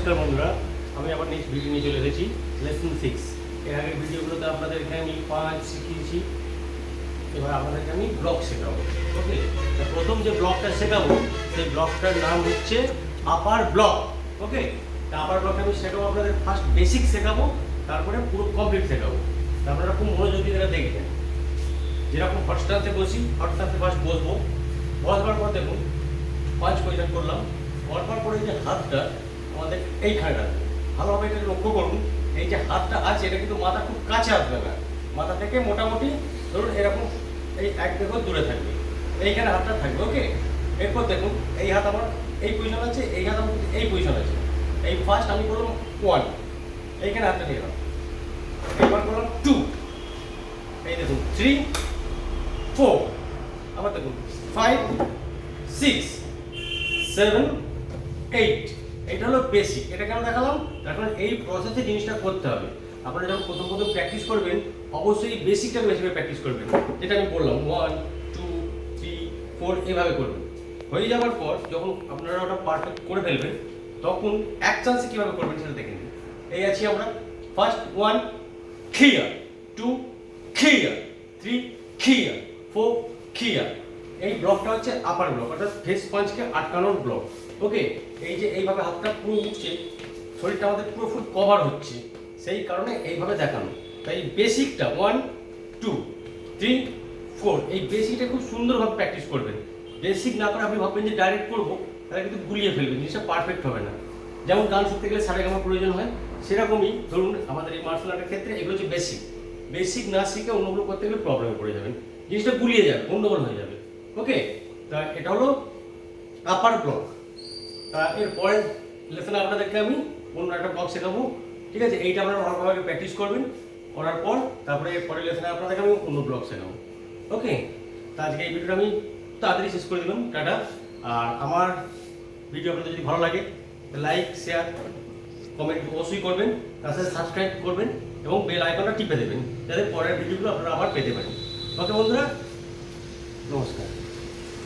নমস্কার বন্ধুরা, আমি আবার নেক্সট ভিডিও নিয়ে চলে এসেছি লেসন 6। এর আগের ভিডিওগুলোতে আপনাদেরকে আমি 5 শিখিয়েছি, এবার আপনাদেরকে আমি ব্লক শেখাবো। ওকে, প্রথম যে ব্লকটা শেখাবো সেই ব্লকটার নাম হচ্ছে আপার ব্লক। ওকে, আপার ব্লক আমি শেখাবো আপনাদের, ফার্স্ট বেসিক শেখাবো, তারপরে পুরো কমপ্লিট শেখাবো। আপনারা খুব মনোযোগ দিয়ে এটা দেখবেন। যেরকম হট স্টান্সে বসি, হট স্টান্সে ফার্স্ট বসবো, বসবার পর দেখুন 5 পজিশন করলাম। করবার পরে যে হাতটা আমাদের এইখানে রাখবে, ভালোভাবে এটা লক্ষ্য করুন। এই যে হাতটা আছে এটা কিন্তু মাথা খুব কাছে আসবে না, মাথা থেকে মোটামুটি ধরুন এরকম এই 1 দেখো দূরে থাকবে, এইখানে হাতটা থাকবে। ওকে, এরপর দেখুন এই হাত আমার এই পজিশন আছে, এই হাত আমার এই পজিশন আছে। এই ফার্স্ট আমি করলাম 1, এইখানে হাতটা নিয়ে গেলাম, এবার করলাম 2, এই দেখুন 3, 4, আবার দেখুন 5, 6, 7, 8। এটা হলো বেসিক। এটা কেন দেখালাম? এখন এই প্রসেসে জিনিসটা করতে হবে। আপনারা যখন প্রথম প্র্যাকটিস করবেন, অবশ্যই বেসিকটাকে বেশি করে প্র্যাকটিস করবেন। যেটা আমি বললাম 1, 2, 3, 4 এভাবে করবেন। হয়ে যাওয়ার পর যখন আপনারা ওটা পারফেক্ট করে ফেলবেন, তখন এক চান্সে কীভাবে করবেন সেটা দেখে নিন। এই আছি আমরা, first 1 clear, 2 clear, 3 clear, 4 clear. এই ব্লকটা হচ্ছে আপার ব্লক, অর্থাৎ ফেস পাঞ্চকে আটকানোর ব্লক। ওকে, এই যে এইভাবে হাতটা পুরো উঠছে, শরীরটা আমাদের পুরো ফুল কভার হচ্ছে, সেই কারণে এইভাবে দেখানো। তাই বেসিকটা 1, 2, 3, 4 এই বেসিকটা খুব সুন্দরভাবে প্র্যাকটিস করবেন। বেসিক না করে আপনি ভাববেন যে ডাইরেক্ট করবো, তাহলে কিন্তু গুলিয়ে ফেলবেন, জিনিসটা পারফেক্ট হবে না। যেমন গান শিখতে গেলে সারেগামার প্রয়োজন হয়, সেরকমই ধরুন আমাদের এই মার্শাল আর্টের ক্ষেত্রে এগুলো হচ্ছে বেসিক। বেসিক না শিখে অন্যগুলো করতে গেলে প্রবলেমে পড়ে যাবেন, জিনিসটা গুলিয়ে যাবে, গন্ডগোল হয়ে যাবে। ওকে, তা এটা হলো আপার ব্লক। এর পরের লেসনে আপনাদেরকে আমি অন্য একটা ব্লক শেখাবো। ঠিক আছে, এইটা আপনারা ভালোভাবে প্র্যাকটিস করবেন, করার পর তারপরে এর পরের লেসনে আপনাদেরকে আমি অন্য ব্লক শেখাবো। ওকে, তা আজকে এই ভিডিওটা আমি তাড়াতাড়ি শেষ করে দিলাম, টাটা। আর আমার ভিডিও আপনাদের যদি ভালো লাগে লাইক, শেয়ার, কমেন্ট অবশ্যই করবেন, তার সাথে সাবস্ক্রাইব করবেন এবং বেল আইকনটা টিপে দেবেন, যাতে পরের ভিডিওগুলো আপনারা আবার পেতে পারেন। ওকে বন্ধুরা, নমস্কার।